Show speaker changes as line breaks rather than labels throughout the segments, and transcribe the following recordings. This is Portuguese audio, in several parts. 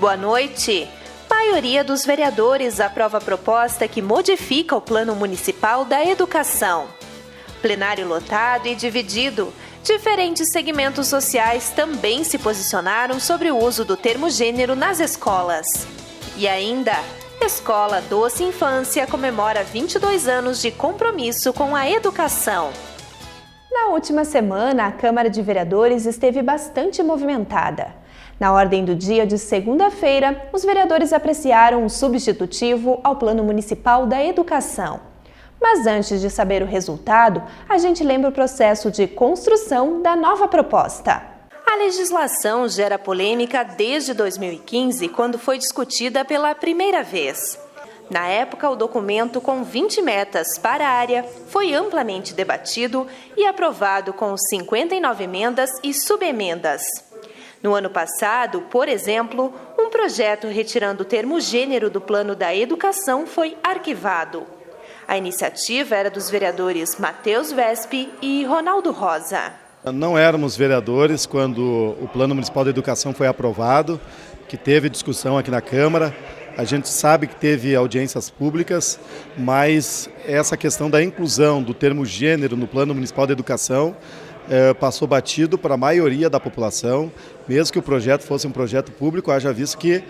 Boa noite. Maioria dos vereadores aprova a proposta que modifica o Plano Municipal da Educação. Plenário lotado e dividido. Diferentes segmentos sociais também se posicionaram sobre o uso do termo gênero nas escolas. E ainda, Escola Doce Infância comemora 22 anos de compromisso com a educação.
Na última semana, a Câmara de Vereadores esteve bastante movimentada. Na ordem do dia de segunda-feira, os vereadores apreciaram um substitutivo ao Plano Municipal da Educação. Mas antes de saber o resultado, a gente lembra o processo de construção da nova proposta.
A legislação gera polêmica desde 2015, quando foi discutida pela primeira vez. Na época, o documento com 20 metas para a área foi amplamente debatido e aprovado com 59 emendas e subemendas. No ano passado, por exemplo, um projeto retirando o termo gênero do Plano da Educação foi arquivado. A iniciativa era dos vereadores Matheus Vespi e Ronaldo Rosa.
Não éramos vereadores quando o Plano Municipal da Educação foi aprovado, que teve discussão aqui na Câmara. A gente sabe que teve audiências públicas, mas essa questão da inclusão do termo gênero no Plano Municipal da Educação passou batido para a maioria da população, mesmo que o projeto fosse um projeto público, haja visto que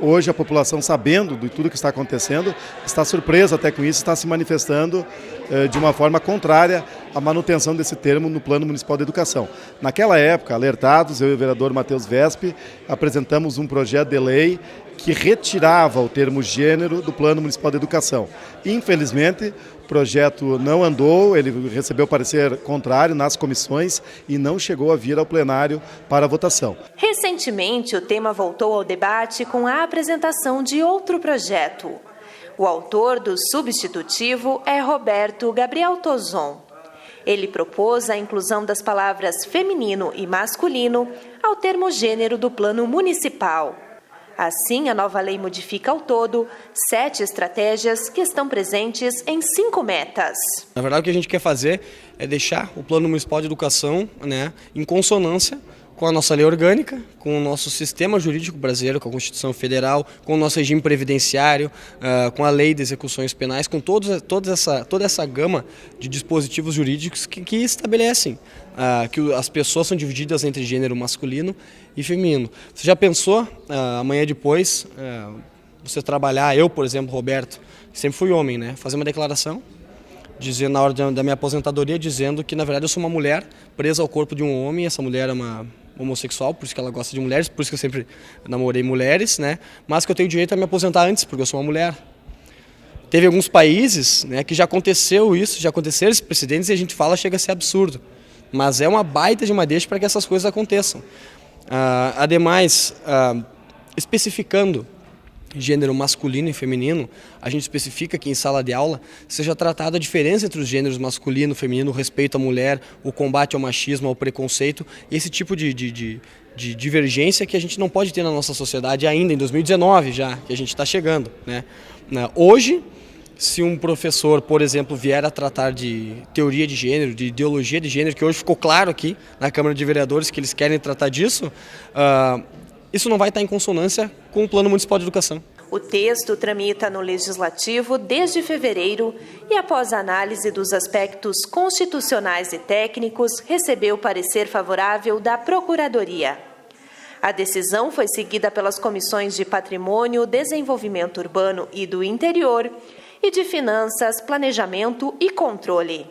hoje a população, sabendo de tudo que está acontecendo, está surpresa até com isso, está se manifestando de uma forma contrária à manutenção desse termo no Plano Municipal da Educação. Naquela época, alertados, eu e o vereador Matheus Vespi apresentamos um projeto de lei que retirava o termo gênero do Plano Municipal da Educação. Infelizmente, o projeto não andou, ele recebeu parecer contrário nas comissões e não chegou a vir ao plenário para votação.
Recentemente, o tema voltou ao debate com a apresentação de outro projeto. O autor do substitutivo é Roberto Gabriel Tozon. Ele propôs a inclusão das palavras feminino e masculino ao termo gênero do Plano Municipal. Assim, a nova lei modifica ao todo 7 estratégias que estão presentes em 5 metas.
Na verdade, o que a gente quer fazer é deixar o Plano Municipal de Educação, em consonância com a nossa lei orgânica, com o nosso sistema jurídico brasileiro, com a Constituição Federal, com o nosso regime previdenciário, com a lei de execuções penais, com toda essa gama de dispositivos jurídicos que estabelecem que as pessoas são divididas entre gênero masculino e feminino. Você já pensou, amanhã depois, você trabalhar, eu, por exemplo, Roberto, sempre fui homem, fazer uma declaração, dizendo na hora da minha aposentadoria, dizendo que, na verdade, eu sou uma mulher presa ao corpo de um homem, essa mulher é uma homossexual, por isso que ela gosta de mulheres, por isso que eu sempre namorei mulheres, mas que eu tenho direito a me aposentar antes, porque eu sou uma mulher. Teve alguns países que já aconteceu isso, já aconteceram esses precedentes e a gente fala, chega a ser absurdo. Mas é uma baita de uma deixa para que essas coisas aconteçam. Ademais, especificando gênero masculino e feminino, a gente especifica que em sala de aula seja tratada a diferença entre os gêneros masculino e feminino, o respeito à mulher, o combate ao machismo, ao preconceito, esse tipo de divergência que a gente não pode ter na nossa sociedade ainda, em 2019 já, que a gente está chegando. Hoje, se um professor, por exemplo, vier a tratar de teoria de gênero, de ideologia de gênero, que hoje ficou claro aqui na Câmara de Vereadores que eles querem tratar disso, isso não vai estar em consonância com o Plano Municipal de Educação.
O texto tramita no Legislativo desde fevereiro e, após a análise dos aspectos constitucionais e técnicos, recebeu parecer favorável da Procuradoria. A decisão foi seguida pelas comissões de Patrimônio, Desenvolvimento Urbano e do Interior e de Finanças, Planejamento e Controle.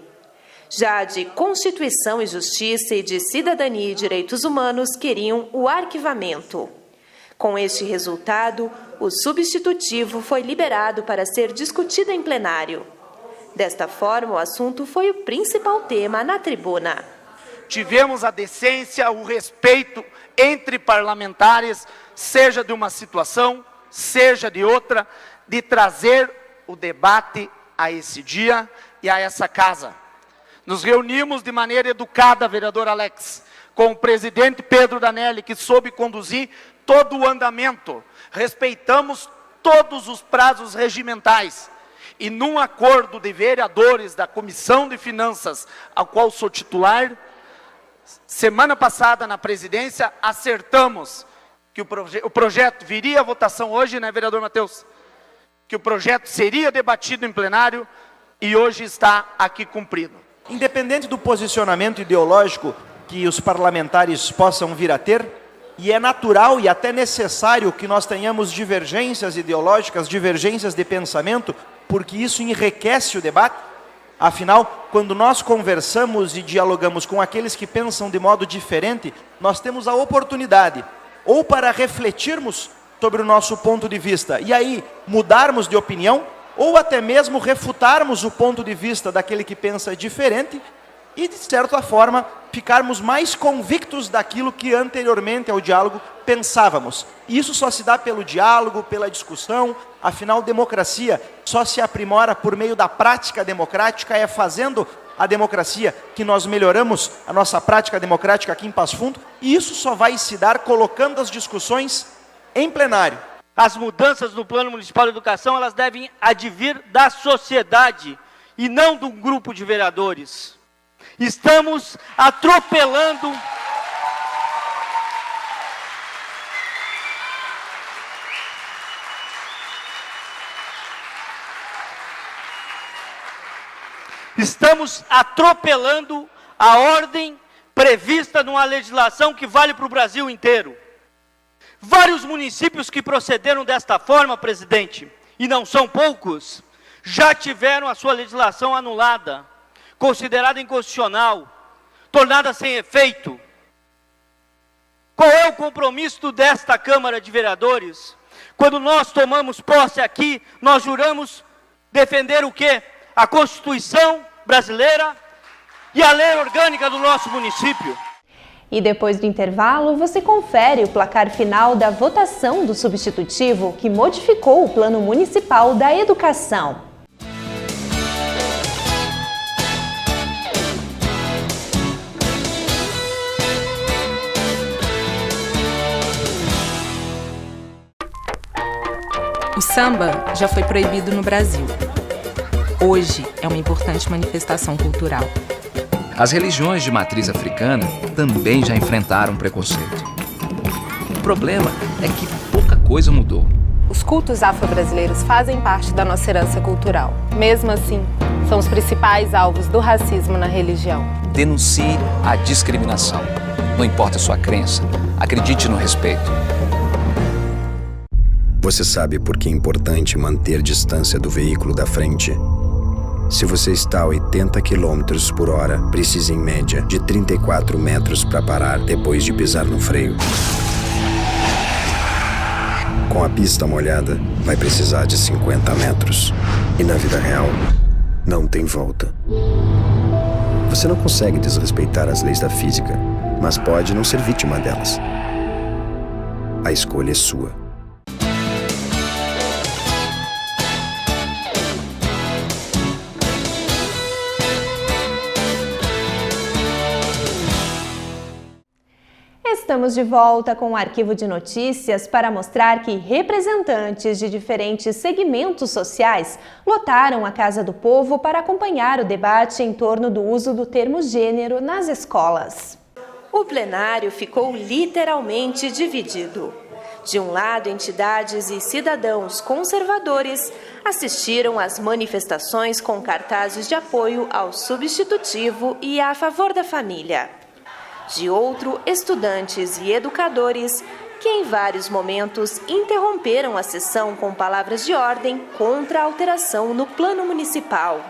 Já de Constituição e Justiça e de Cidadania e Direitos Humanos queriam o arquivamento. Com este resultado, o substitutivo foi liberado para ser discutido em plenário. Desta forma, o assunto foi o principal tema na tribuna.
Tivemos a decência, o respeito entre parlamentares, seja de uma situação, seja de outra, de trazer o debate a esse dia e a essa casa. Nos reunimos de maneira educada, vereador Alex, com o presidente Pedro Danelli, que soube conduzir todo o andamento. Respeitamos todos os prazos regimentais. E num acordo de vereadores da Comissão de Finanças, ao qual sou titular, semana passada na presidência, acertamos que o projeto viria à votação hoje, né, vereador Matheus? Que o projeto seria debatido em plenário e hoje está aqui cumprido.
Independente do posicionamento ideológico que os parlamentares possam vir a ter, e é natural e até necessário que nós tenhamos divergências ideológicas, divergências de pensamento, porque isso enriquece o debate. Afinal, quando nós conversamos e dialogamos com aqueles que pensam de modo diferente, nós temos a oportunidade, ou para refletirmos sobre o nosso ponto de vista, e aí mudarmos de opinião, ou até mesmo refutarmos o ponto de vista daquele que pensa diferente, e de certa forma ficarmos mais convictos daquilo que anteriormente ao diálogo pensávamos. E isso só se dá pelo diálogo, pela discussão. Afinal, democracia só se aprimora por meio da prática democrática. É fazendo a democracia que nós melhoramos a nossa prática democrática aqui em Passo Fundo, e isso só vai se dar colocando as discussões em plenário.
As mudanças no Plano Municipal de Educação, elas devem advir da sociedade e não de um grupo de vereadores. Estamos atropelando a ordem prevista numa legislação que vale para o Brasil inteiro. Vários municípios que procederam desta forma, presidente, e não são poucos, já tiveram a sua legislação anulada, considerada inconstitucional, tornada sem efeito. Qual é o compromisso desta Câmara de Vereadores? Quando nós tomamos posse aqui, nós juramos defender o quê? A Constituição brasileira e a lei orgânica do nosso município.
E depois do intervalo, você confere o placar final da votação do substitutivo que modificou o Plano Municipal da Educação.
O samba já foi proibido no Brasil. Hoje é uma importante manifestação cultural.
As religiões de matriz africana também já enfrentaram preconceito. O problema é que pouca coisa mudou.
Os cultos afro-brasileiros fazem parte da nossa herança cultural. Mesmo assim, são os principais alvos do racismo na religião.
Denuncie a discriminação. Não importa a sua crença, acredite no respeito.
Você sabe por que é importante manter distância do veículo da frente? Se você está a 80 km por hora, precisa em média de 34 metros para parar depois de pisar no freio. Com a pista molhada, vai precisar de 50 metros. E na vida real, não tem volta. Você não consegue desrespeitar as leis da física, mas pode não ser vítima delas. A escolha é sua.
Estamos de volta com o Arquivo de Notícias para mostrar que representantes de diferentes segmentos sociais lotaram a Casa do Povo para acompanhar o debate em torno do uso do termo gênero nas escolas.
O plenário ficou literalmente dividido. De um lado, entidades e cidadãos conservadores assistiram às manifestações com cartazes de apoio ao substitutivo e a favor da família. De outro, estudantes e educadores que em vários momentos interromperam a sessão com palavras de ordem contra a alteração no plano municipal.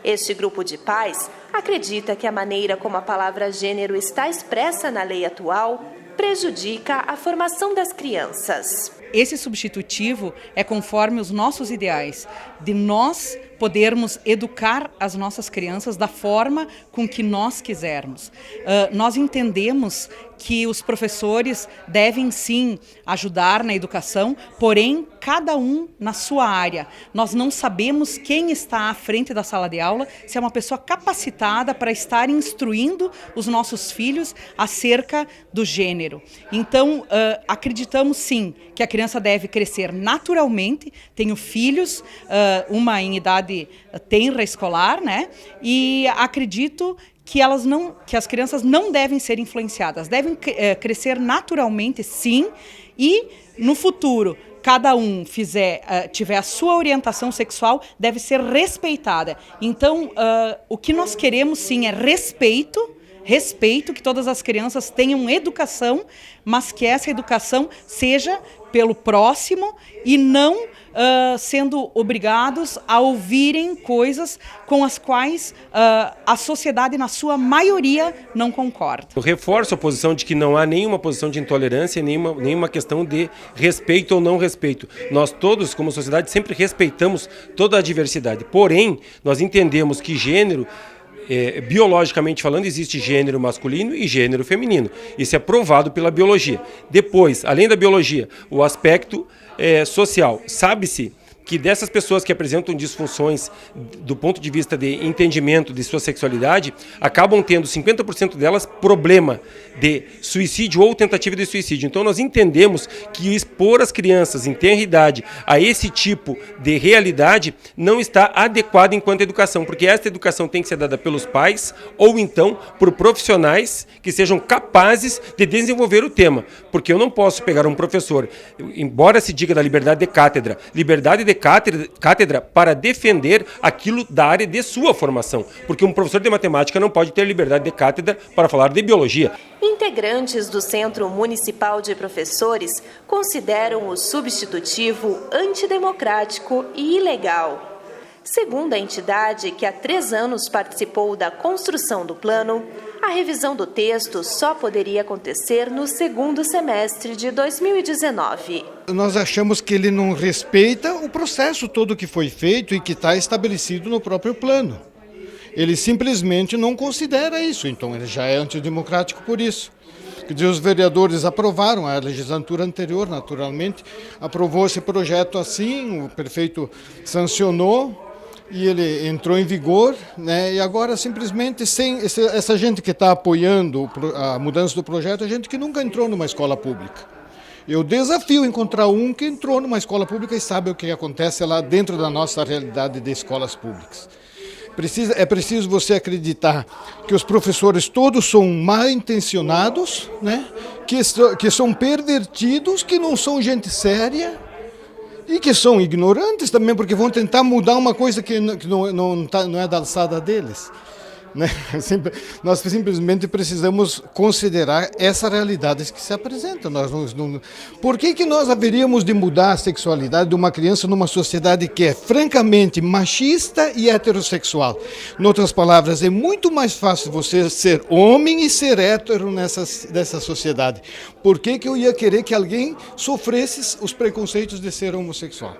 Este grupo de pais acredita que a maneira como a palavra gênero está expressa na lei atual prejudica a formação das crianças.
Esse substitutivo é conforme os nossos ideais, de nós podermos educar as nossas crianças da forma com que nós quisermos. Nós entendemos que os professores devem sim ajudar na educação, porém cada um na sua área. Nós não sabemos quem está à frente da sala de aula, se é uma pessoa capacitada para estar instruindo os nossos filhos acerca do gênero. Então, acreditamos sim que a criança criança deve crescer naturalmente. Tenho filhos, uma em idade tenra escolar, né? E acredito que as crianças não devem ser influenciadas, devem crescer naturalmente, sim, e no futuro cada um tiver a sua orientação sexual, deve ser respeitada. Então, o que nós queremos, sim, é respeito, que todas as crianças tenham educação, mas que essa educação seja pelo próximo e não sendo obrigados a ouvirem coisas com as quais a sociedade, na sua maioria, não concorda.
Eu reforço a posição de que não há nenhuma posição de intolerância, nenhuma questão de respeito ou não respeito. Nós todos, como sociedade, sempre respeitamos toda a diversidade. Porém, nós entendemos que gênero, biologicamente falando, existe gênero masculino e gênero feminino. Isso é provado pela biologia. Depois, além da biologia, o aspecto social. Sabe-se que dessas pessoas que apresentam disfunções do ponto de vista de entendimento de sua sexualidade, acabam tendo 50% delas problema de suicídio ou tentativa de suicídio. Então nós entendemos que expor as crianças em tenra idade a esse tipo de realidade não está adequado enquanto educação, porque esta educação tem que ser dada pelos pais ou então por profissionais que sejam capazes de desenvolver o tema, porque eu não posso pegar um professor, embora se diga da liberdade de cátedra para defender aquilo da área de sua formação, porque um professor de matemática não pode ter liberdade de cátedra para falar de biologia.
Integrantes do Centro Municipal de Professores consideram o substitutivo antidemocrático e ilegal. Segundo a entidade, que há 3 anos participou da construção do plano, a revisão do texto só poderia acontecer no 2º semestre de 2019.
Nós achamos que ele não respeita o processo todo que foi feito e que está estabelecido no próprio plano. Ele simplesmente não considera isso, então ele já é antidemocrático por isso. Quer dizer, os vereadores aprovaram, a legislatura anterior, naturalmente, aprovou esse projeto assim, o prefeito sancionou, e ele entrou em vigor, né? E agora simplesmente essa gente que está apoiando a mudança do projeto é gente que nunca entrou numa escola pública. Eu desafio encontrar um que entrou numa escola pública e sabe o que acontece lá dentro da nossa realidade de escolas públicas. É preciso você acreditar que os professores todos são mal intencionados, né? Que são pervertidos, que não são gente séria, e que são ignorantes também, porque vão tentar mudar uma coisa que não é da alçada deles. Né? Nós simplesmente precisamos considerar essa realidade que se apresenta. Por que nós haveríamos de mudar a sexualidade de uma criança numa sociedade que é francamente machista e heterossexual? Em outras palavras, é muito mais fácil você ser homem e ser hétero nessa sociedade. Por que eu ia querer que alguém sofresse os preconceitos de ser homossexual?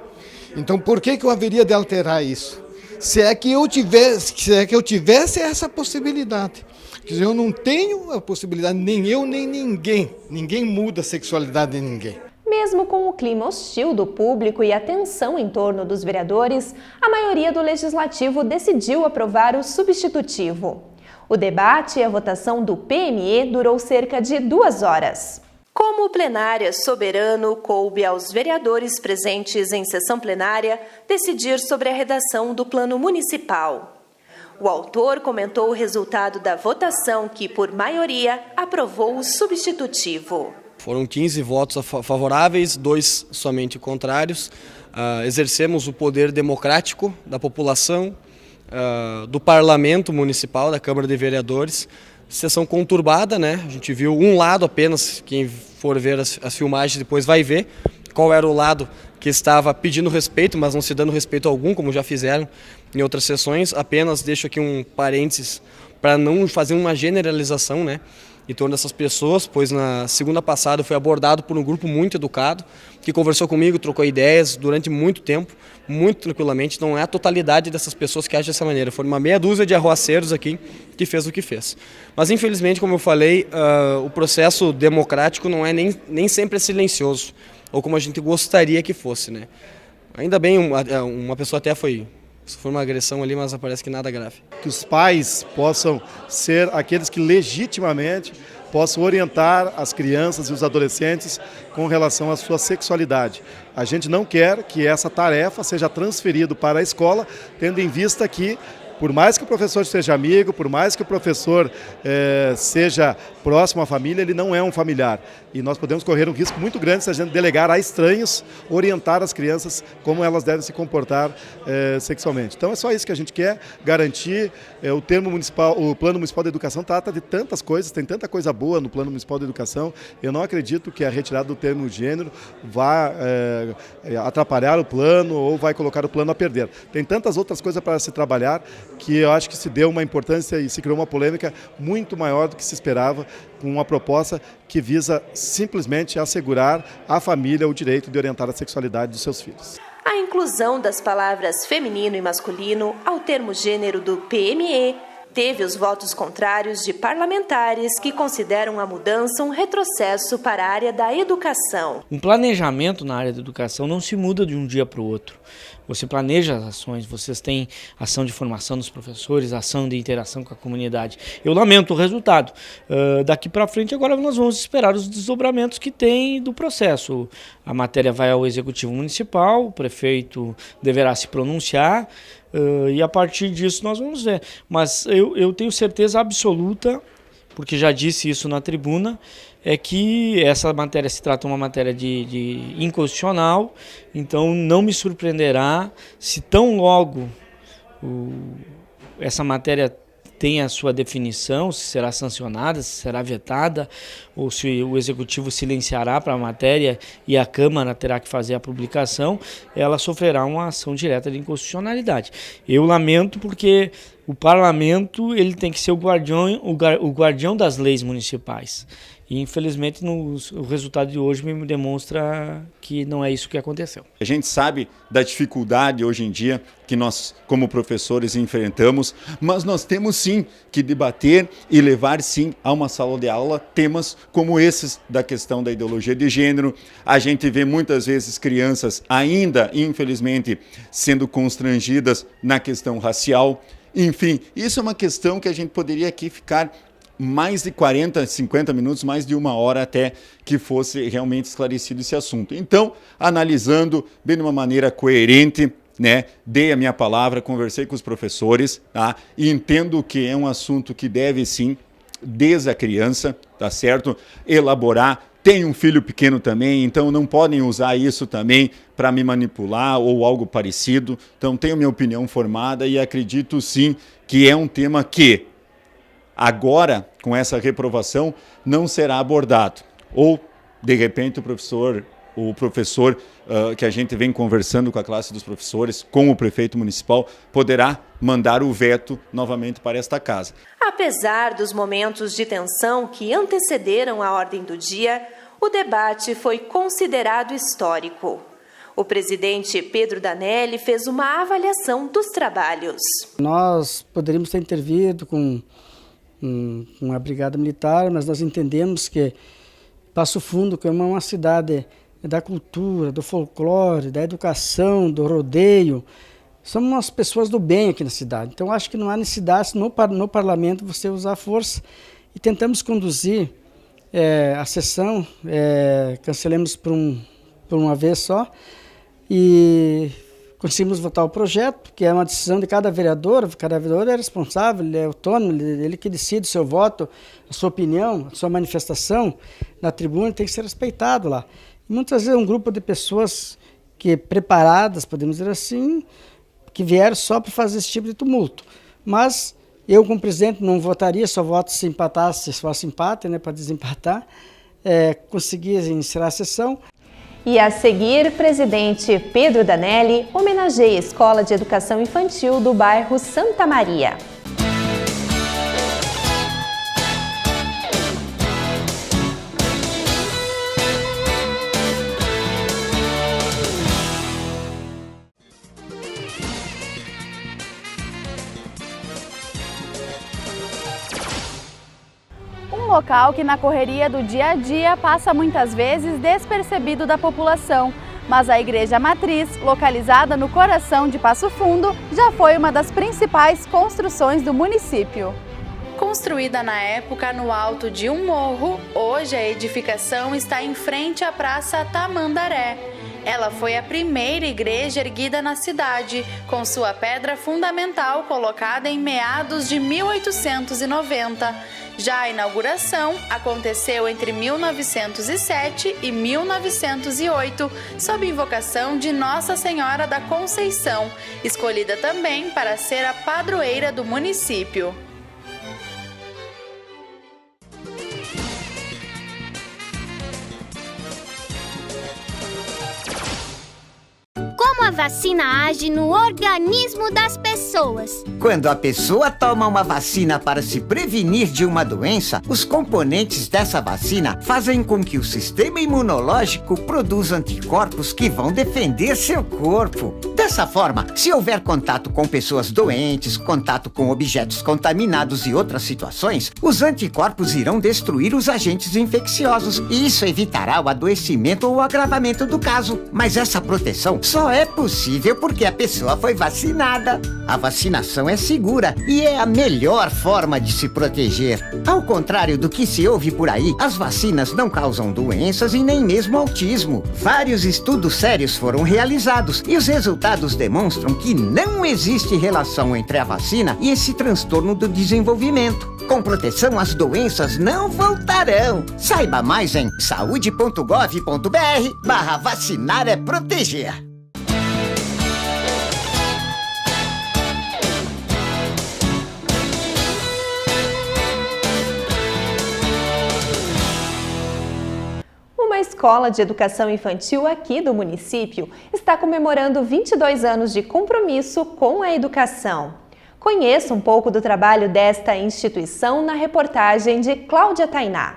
Então, por que eu haveria de alterar isso? Se é que eu tivesse essa possibilidade. Quer dizer, eu não tenho a possibilidade, nem eu, nem ninguém. Ninguém muda a sexualidade de ninguém.
Mesmo com o clima hostil do público e a tensão em torno dos vereadores, a maioria do Legislativo decidiu aprovar o substitutivo. O debate e a votação do PME durou cerca de 2 horas. Como o plenário é soberano, coube aos vereadores presentes em sessão plenária decidir sobre a redação do plano municipal. O autor comentou o resultado da votação que, por maioria, aprovou o substitutivo.
Foram 15 votos favoráveis, 2 somente contrários. Exercemos o poder democrático da população, do parlamento municipal, da Câmara de Vereadores. Sessão conturbada, né? A gente viu um lado apenas, quem for ver as filmagens depois vai ver qual era o lado que estava pedindo respeito, mas não se dando respeito algum, como já fizeram em outras sessões. Apenas deixo aqui um parênteses para não fazer uma generalização, né, em torno dessas pessoas, pois na segunda passada foi abordado por um grupo muito educado, que conversou comigo, trocou ideias durante muito tempo, muito tranquilamente. Não é a totalidade dessas pessoas que agem dessa maneira, foram uma meia dúzia de arruaceiros aqui que fez o que fez. Mas infelizmente, como eu falei, o processo democrático não é nem sempre silencioso, ou como a gente gostaria que fosse, né? Ainda bem, uma pessoa até foi uma agressão ali, mas parece que nada grave.
Que os pais possam ser aqueles que legitimamente possa orientar as crianças e os adolescentes com relação à sua sexualidade. A gente não quer que essa tarefa seja transferida para a escola, tendo em vista que, por mais que o professor seja amigo, por mais que o professor seja próximo à família, ele não é um familiar. E nós podemos correr um risco muito grande se a gente delegar a estranhos, orientar as crianças como elas devem se comportar sexualmente. Então é só isso que a gente quer, garantir. O Plano Municipal de Educação trata de tantas coisas, tem tanta coisa boa no Plano Municipal de Educação. Eu não acredito que a retirada do termo gênero vá atrapalhar o plano ou vai colocar o plano a perder. Tem tantas outras coisas para se trabalhar que eu acho que se deu uma importância e se criou uma polêmica muito maior do que se esperava, com uma proposta que visa simplesmente assegurar à família o direito de orientar a sexualidade dos seus filhos.
A inclusão das palavras feminino e masculino ao termo gênero do PME teve os votos contrários de parlamentares que consideram a mudança um retrocesso para a área da educação.
Um planejamento na área da educação não se muda de um dia para o outro. Você planeja as ações, vocês têm ação de formação dos professores, ação de interação com a comunidade. Eu lamento o resultado. Daqui para frente, agora nós vamos esperar os desdobramentos que tem do processo. A matéria vai ao Executivo Municipal, o prefeito deverá se pronunciar e a partir disso nós vamos ver. Mas eu tenho certeza absoluta, porque já disse isso na tribuna, é que essa matéria se trata de uma matéria de inconstitucional, então não me surpreenderá se tão logo essa matéria tem a sua definição, se será sancionada, se será vetada, ou se o Executivo silenciará para a matéria e a Câmara terá que fazer a publicação, ela sofrerá uma ação direta de inconstitucionalidade. Eu lamento porque o Parlamento ele tem que ser o guardião das leis municipais. E, infelizmente, o resultado de hoje me demonstra que não é isso que aconteceu.
A gente sabe da dificuldade hoje em dia que nós, como professores, enfrentamos, mas nós temos sim que debater e levar sim a uma sala de aula temas como esses da questão da ideologia de gênero. A gente vê muitas vezes crianças ainda, infelizmente, sendo constrangidas na questão racial. Enfim, isso é uma questão que a gente poderia aqui ficar mais de 40, 50 minutos, mais de uma hora até que fosse realmente esclarecido esse assunto. Então, analisando bem de uma maneira coerente, né, dei a minha palavra, conversei com os professores, tá, e entendo que é um assunto que deve sim, desde a criança, tá certo, elaborar. Tenho um filho pequeno também, então não podem usar isso também para me manipular ou algo parecido. Então tenho minha opinião formada e acredito sim que é um tema que agora, com essa reprovação, não será abordado. Ou, de repente, o professor que a gente vem conversando com a classe dos professores, com o prefeito municipal, poderá mandar o veto novamente para esta casa.
Apesar dos momentos de tensão que antecederam a ordem do dia, o debate foi considerado histórico. O presidente Pedro Danelli fez uma avaliação dos trabalhos.
Nós poderíamos ter intervido com uma brigada militar, mas nós entendemos que Passo Fundo, que é uma cidade da cultura, do folclore, da educação, do rodeio, somos umas pessoas do bem aqui na cidade. Então acho que não há necessidade no parlamento você usar força e tentamos conduzir a sessão, cancelamos por uma vez só e conseguimos votar o projeto, que é uma decisão de cada vereador é responsável, ele é autônomo, ele que decide o seu voto, a sua opinião, a sua manifestação na tribuna tem que ser respeitado lá. E muitas vezes é um grupo de pessoas preparadas, podemos dizer assim, que vieram só para fazer esse tipo de tumulto. Mas eu, como presidente, não votaria, só voto se empatasse, se fosse empate, né, para desempatar, consegui encerrar a sessão.
E a seguir, presidente Pedro Danelli homenageia a Escola de Educação Infantil do bairro Santa Maria.
Um local que na correria do dia a dia passa muitas vezes despercebido da população, mas a Igreja Matriz, localizada no coração de Passo Fundo, já foi uma das principais construções do município.
Com
Construída na época no alto de um morro, hoje a edificação está em frente à Praça Tamandaré. Ela foi a primeira igreja erguida na cidade, com sua pedra fundamental colocada em meados de 1890. Já a inauguração aconteceu entre 1907 e 1908, sob invocação de Nossa Senhora da Conceição, escolhida também para ser a padroeira do município.
Como a vacina age no organismo das pessoas?
Quando a pessoa toma uma vacina para se prevenir de uma doença, os componentes dessa vacina fazem com que o sistema imunológico produza anticorpos que vão defender seu corpo. Dessa forma, se houver contato com pessoas doentes, contato com objetos contaminados e outras situações, os anticorpos irão destruir os agentes infecciosos e isso evitará o adoecimento ou o agravamento do caso. Mas essa proteção só é possível porque a pessoa foi vacinada. A vacinação é segura e é a melhor forma de se proteger. Ao contrário do que se ouve por aí, as vacinas não causam doenças e nem mesmo autismo. Vários estudos sérios foram realizados e os resultados demonstram que não existe relação entre a vacina e esse transtorno do desenvolvimento. Com proteção, as doenças não voltarão. Saiba mais em saude.gov.br/vacinar é proteger.
Uma escola de educação infantil aqui do município está comemorando 22 anos de compromisso com a educação. Conheça um pouco do trabalho desta instituição na reportagem de Cláudia Tainá.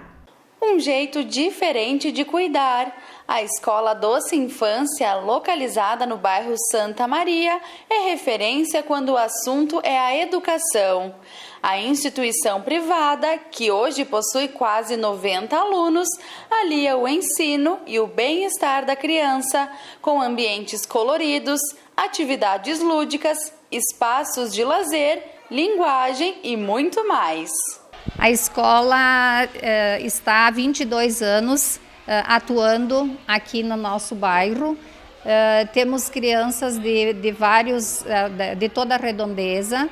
Um jeito diferente de cuidar. A Escola Doce Infância, localizada no bairro Santa Maria, é referência quando o assunto é a educação. A instituição privada, que hoje possui quase 90 alunos, alia o ensino e o bem-estar da criança, com ambientes coloridos, atividades lúdicas, espaços de lazer, linguagem e muito mais.
A escola está há 22 anos atuando aqui no nosso bairro. Temos crianças de toda a redondeza.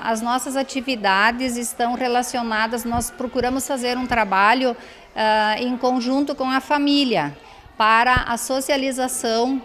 As nossas atividades estão relacionadas, nós procuramos fazer um trabalho em conjunto com a família para a socialização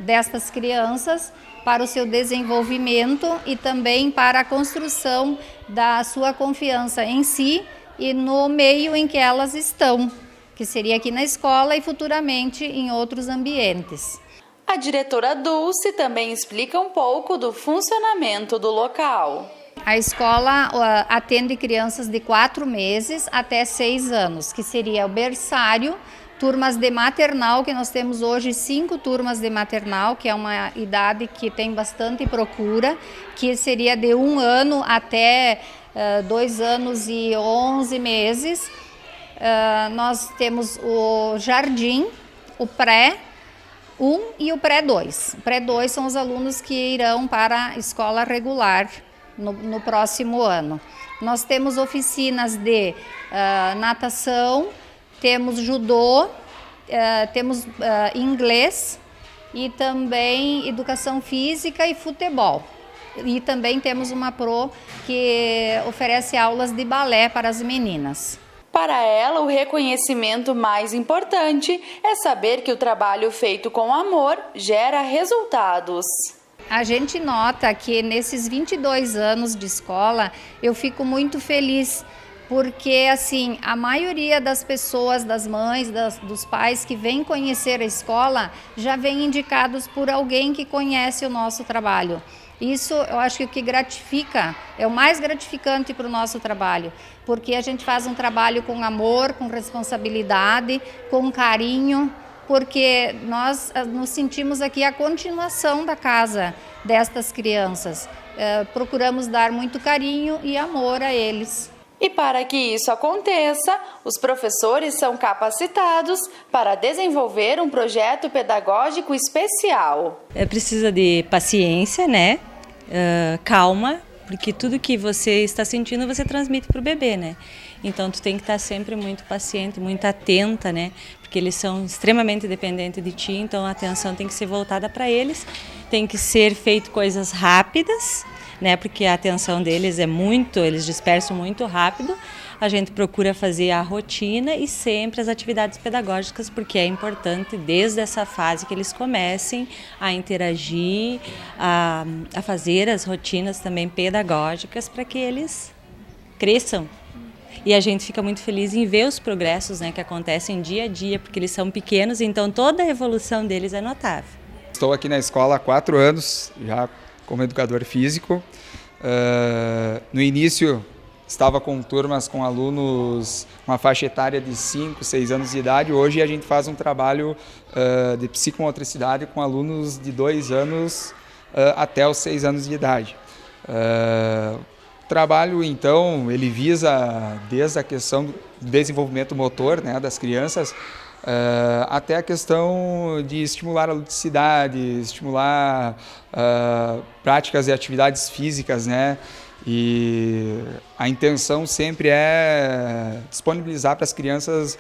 destas crianças, para o seu desenvolvimento e também para a construção da sua confiança em si e no meio em que elas estão, que seria aqui na escola e futuramente em outros ambientes.
A diretora Dulce também explica um pouco do funcionamento do local.
A escola atende crianças de 4 meses até 6 anos, que seria o berçário, turmas de maternal, que nós temos hoje 5 turmas de maternal, que é uma idade que tem bastante procura, que seria de 1 ano até 2 anos e 11 meses. Nós temos o jardim, o pré-1 e o pré-2. O pré-2 são os alunos que irão para a escola regular no próximo ano. Nós temos oficinas de natação, temos judô, temos inglês e também educação física e futebol. E também temos uma pro que oferece aulas de balé para as meninas.
Para ela, o reconhecimento mais importante é saber que o trabalho feito com amor gera resultados.
A gente nota que nesses 22 anos de escola, eu fico muito feliz, porque assim, a maioria das pessoas, das mães, dos pais que vêm conhecer a escola, já vêm indicados por alguém que conhece o nosso trabalho. Isso eu acho que o que gratifica, é o mais gratificante para o nosso trabalho, porque a gente faz um trabalho com amor, com responsabilidade, com carinho, porque nós nos sentimos aqui a continuação da casa destas crianças. Procuramos dar muito carinho e amor a eles.
E para que isso aconteça, os professores são capacitados para desenvolver um projeto pedagógico especial.
Precisa de paciência, né? Calma, Porque tudo que você está sentindo, você transmite para o bebê, né? Então, tu tem que estar sempre muito paciente, muito atenta, né? Porque eles são extremamente dependentes de ti, então a atenção tem que ser voltada para eles. Tem que ser feito coisas rápidas, né? Porque a atenção deles eles dispersam muito rápido. A gente procura fazer a rotina e sempre as atividades pedagógicas, porque é importante desde essa fase que eles comecem a interagir, a fazer as rotinas também pedagógicas para que eles cresçam. E a gente fica muito feliz em ver os progressos, né, que acontecem dia a dia, porque eles são pequenos, então toda a evolução deles é notável.
Estou aqui na escola há 4 anos, já como educador físico. No início estava com turmas com alunos, uma faixa etária de 5, 6 anos de idade. Hoje a gente faz um trabalho de psicomotricidade com alunos de 2 anos até os 6 anos de idade. O trabalho, então, ele visa desde a questão do desenvolvimento motor, né, das crianças, até a questão de estimular a ludicidade, estimular práticas e atividades físicas, né? E a intenção sempre é disponibilizar para as crianças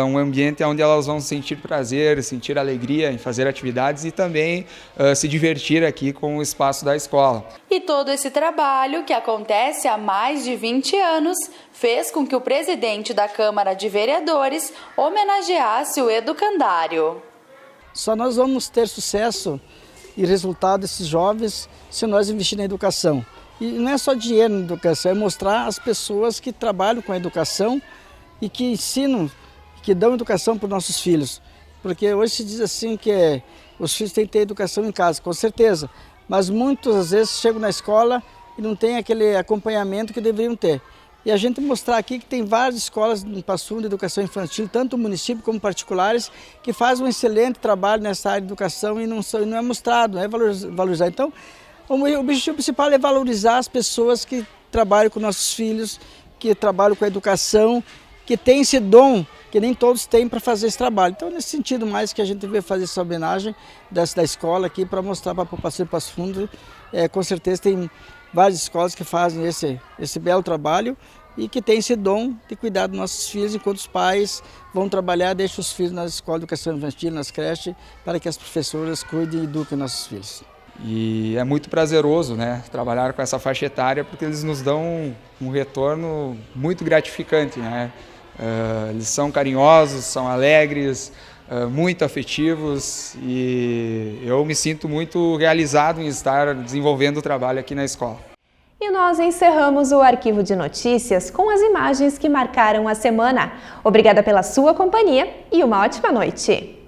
um ambiente onde elas vão sentir prazer, sentir alegria em fazer atividades e também se divertir aqui com o espaço da escola.
E todo esse trabalho, que acontece há mais de 20 anos, fez com que o presidente da Câmara de Vereadores homenageasse o educandário.
Só nós vamos ter sucesso e resultado desses jovens se nós investirmos na educação. E não é só dinheiro na educação, é mostrar as pessoas que trabalham com a educação e que ensinam, que dão educação para os nossos filhos. Porque hoje se diz assim que os filhos têm que ter educação em casa, com certeza. Mas muitas vezes chegam na escola e não tem aquele acompanhamento que deveriam ter. E a gente mostrar aqui que tem várias escolas no Passo Fundo de educação infantil, tanto no município como particulares, que fazem um excelente trabalho nessa área de educação e não é mostrado, não é valorizado. Então, o objetivo principal é valorizar as pessoas que trabalham com nossos filhos, que trabalham com a educação, que têm esse dom, que nem todos têm para fazer esse trabalho. Então, nesse sentido mais que a gente veio fazer essa homenagem da escola aqui para mostrar para a população de Passo Fundo. Com certeza tem várias escolas que fazem esse belo trabalho e que têm esse dom de cuidar dos nossos filhos, enquanto os pais vão trabalhar, deixam os filhos nas escolas de educação infantil, nas creches, para que as professoras cuidem e eduquem nossos filhos.
E é muito prazeroso, né, trabalhar com essa faixa etária, porque eles nos dão um retorno muito gratificante, né? Eles são carinhosos, são alegres, muito afetivos, e eu me sinto muito realizado em estar desenvolvendo o trabalho aqui na escola.
E nós encerramos o Arquivo de Notícias com as imagens que marcaram a semana. Obrigada pela sua companhia e uma ótima noite!